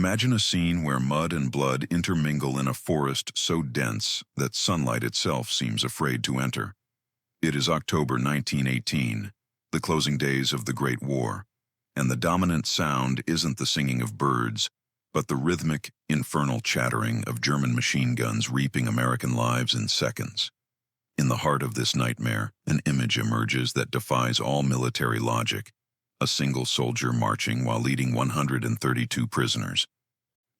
Imagine a scene where mud and blood intermingle in a forest so dense that sunlight itself seems afraid to enter. It is October 1918, the closing days of the Great War, and the dominant sound isn't the singing of birds, but the rhythmic, infernal chattering of German machine guns reaping American lives in seconds. In the heart of this nightmare, an image emerges that defies all military logic: a single soldier marching while leading 132 prisoners.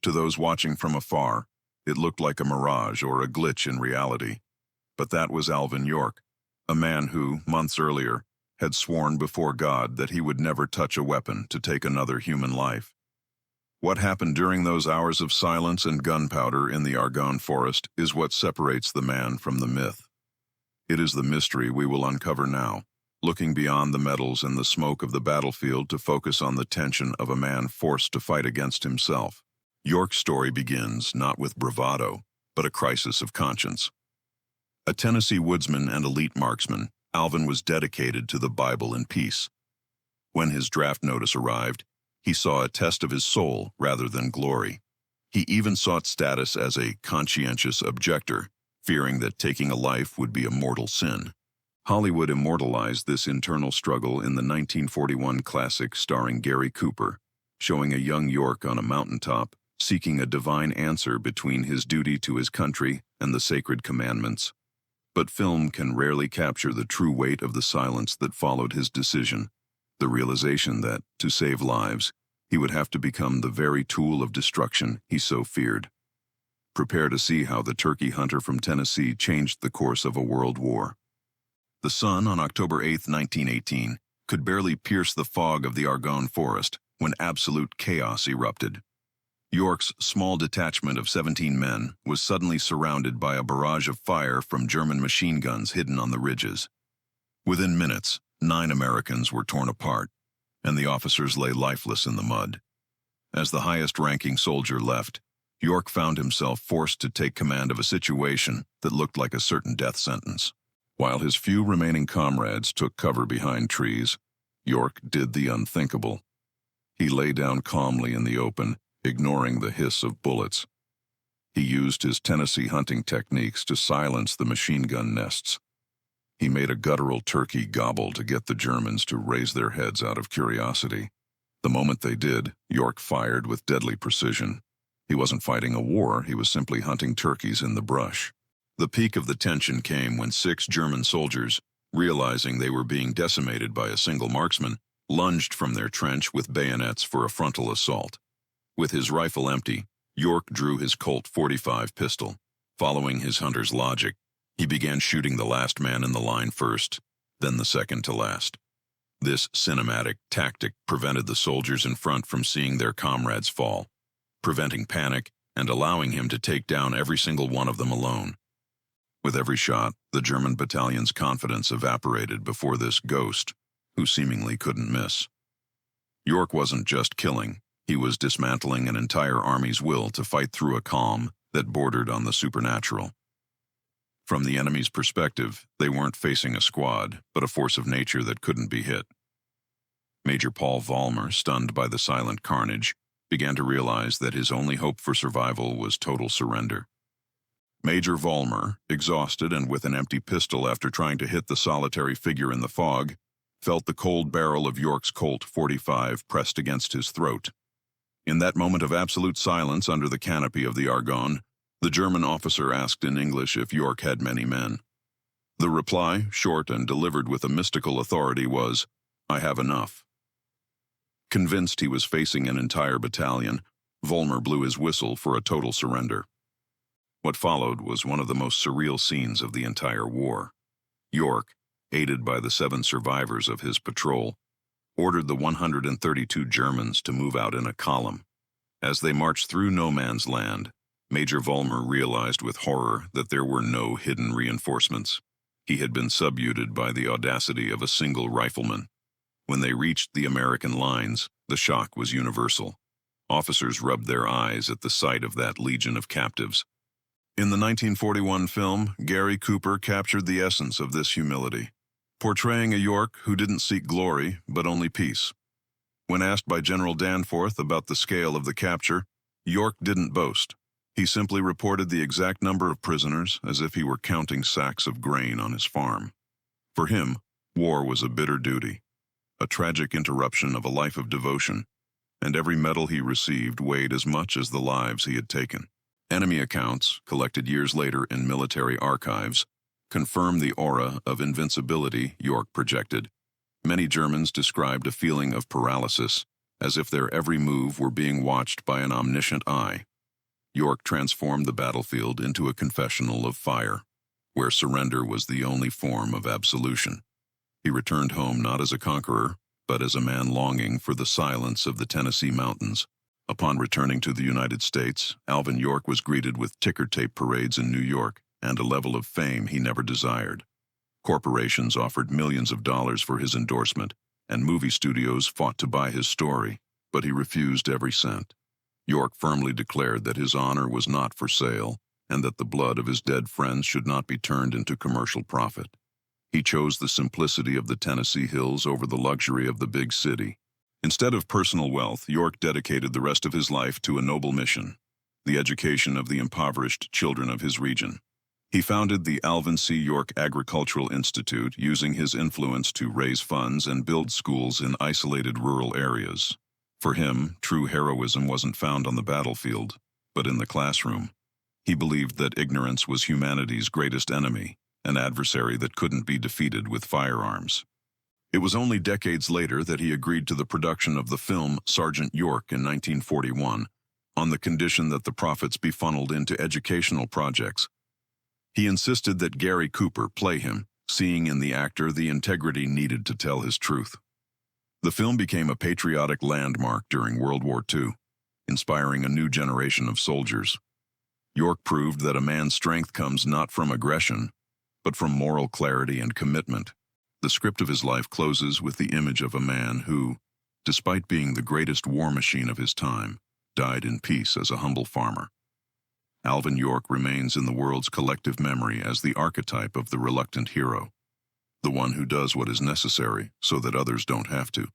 To those watching from afar, it looked like a mirage or a glitch in reality. But that was Alvin York, a man who, months earlier, had sworn before God that he would never touch a weapon to take another human life. What happened during those hours of silence and gunpowder in the Argonne forest is what separates the man from the myth. It is the mystery we will uncover now, looking beyond the medals and the smoke of the battlefield to focus on the tension of a man forced to fight against himself. York's story begins not with bravado, but a crisis of conscience. A Tennessee woodsman and elite marksman, Alvin was dedicated to the Bible and peace. When his draft notice arrived, he saw a test of his soul rather than glory. He even sought status as a conscientious objector, fearing that taking a life would be a mortal sin. Hollywood immortalized this internal struggle in the 1941 classic starring Gary Cooper, showing a young York on a mountaintop, seeking a divine answer between his duty to his country and the sacred commandments. But film can rarely capture the true weight of the silence that followed his decision, the realization that, to save lives, he would have to become the very tool of destruction he so feared. Prepare to see how the turkey hunter from Tennessee changed the course of a world war. The sun on October 8, 1918, could barely pierce the fog of the Argonne forest when absolute chaos erupted. York's small detachment of 17 men was suddenly surrounded by a barrage of fire from German machine guns hidden on the ridges. Within minutes, 9 Americans were torn apart, and the officers lay lifeless in the mud. As the highest-ranking soldier left, York found himself forced to take command of a situation that looked like a certain death sentence. While his few remaining comrades took cover behind trees, York did the unthinkable. He lay down calmly in the open, ignoring the hiss of bullets. He used his Tennessee hunting techniques to silence the machine gun nests. He made a guttural turkey gobble to get the Germans to raise their heads out of curiosity. The moment they did, York fired with deadly precision. He wasn't fighting a war, he was simply hunting turkeys in the brush. The peak of the tension came when 6 German soldiers, realizing they were being decimated by a single marksman, lunged from their trench with bayonets for a frontal assault. With his rifle empty, York drew his Colt .45 pistol. Following his hunter's logic, he began shooting the last man in the line first, then the second to last. This cinematic tactic prevented the soldiers in front from seeing their comrades fall, preventing panic and allowing him to take down every single one of them alone. With every shot, the German battalion's confidence evaporated before this ghost, who seemingly couldn't miss. York wasn't just killing, he was dismantling an entire army's will to fight through a calm that bordered on the supernatural. From the enemy's perspective, they weren't facing a squad, but a force of nature that couldn't be hit. Major Paul Vollmer, stunned by the silent carnage, began to realize that his only hope for survival was total surrender. Major Vollmer, exhausted and with an empty pistol after trying to hit the solitary figure in the fog, felt the cold barrel of York's Colt .45 pressed against his throat. In that moment of absolute silence under the canopy of the Argonne, the German officer asked in English if York had many men. The reply, short and delivered with a mystical authority, was, "I have enough." Convinced he was facing an entire battalion, Vollmer blew his whistle for a total surrender. What followed was one of the most surreal scenes of the entire war. York, aided by the 7 survivors of his patrol, ordered the 132 Germans to move out in a column. As they marched through no man's land, Major Vollmer realized with horror that there were no hidden reinforcements. He had been subjugated by the audacity of a single rifleman. When they reached the American lines, the shock was universal. Officers rubbed their eyes at the sight of that legion of captives. In the 1941 film, Gary Cooper captured the essence of this humility, portraying a York who didn't seek glory, but only peace. When asked by General Danforth about the scale of the capture, York didn't boast. He simply reported the exact number of prisoners as if he were counting sacks of grain on his farm. For him, war was a bitter duty, a tragic interruption of a life of devotion, and every medal he received weighed as much as the lives he had taken. Enemy accounts, collected years later in military archives, confirm the aura of invincibility York projected. Many Germans described a feeling of paralysis, as if their every move were being watched by an omniscient eye. York transformed the battlefield into a confessional of fire, where surrender was the only form of absolution. He returned home not as a conqueror, but as a man longing for the silence of the Tennessee mountains. Upon returning to the United States, Alvin York was greeted with ticker tape parades in New York and a level of fame he never desired. Corporations offered millions of dollars for his endorsement, and movie studios fought to buy his story, but he refused every cent. York firmly declared that his honor was not for sale, and that the blood of his dead friends should not be turned into commercial profit. He chose the simplicity of the Tennessee hills over the luxury of the big city. Instead of personal wealth, York dedicated the rest of his life to a noble mission, the education of the impoverished children of his region. He founded the Alvin York Agricultural Institute, using his influence to raise funds and build schools in isolated rural areas. For him, true heroism wasn't found on the battlefield, but in the classroom. He believed that ignorance was humanity's greatest enemy, an adversary that couldn't be defeated with firearms. It was only decades later that he agreed to the production of the film Sergeant York in 1941, on the condition that the profits be funneled into educational projects. He insisted that Gary Cooper play him, seeing in the actor the integrity needed to tell his truth. The film became a patriotic landmark during World War II, inspiring a new generation of soldiers. York proved that a man's strength comes not from aggression, but from moral clarity and commitment. The script of his life closes with the image of a man who, despite being the greatest war machine of his time, died in peace as a humble farmer. Alvin York remains in the world's collective memory as the archetype of the reluctant hero, the one who does what is necessary so that others don't have to.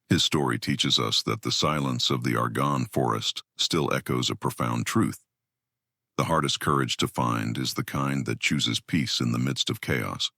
His story teaches us that the silence of the Argonne forest still echoes a profound truth. The hardest courage to find is the kind that chooses peace in the midst of chaos.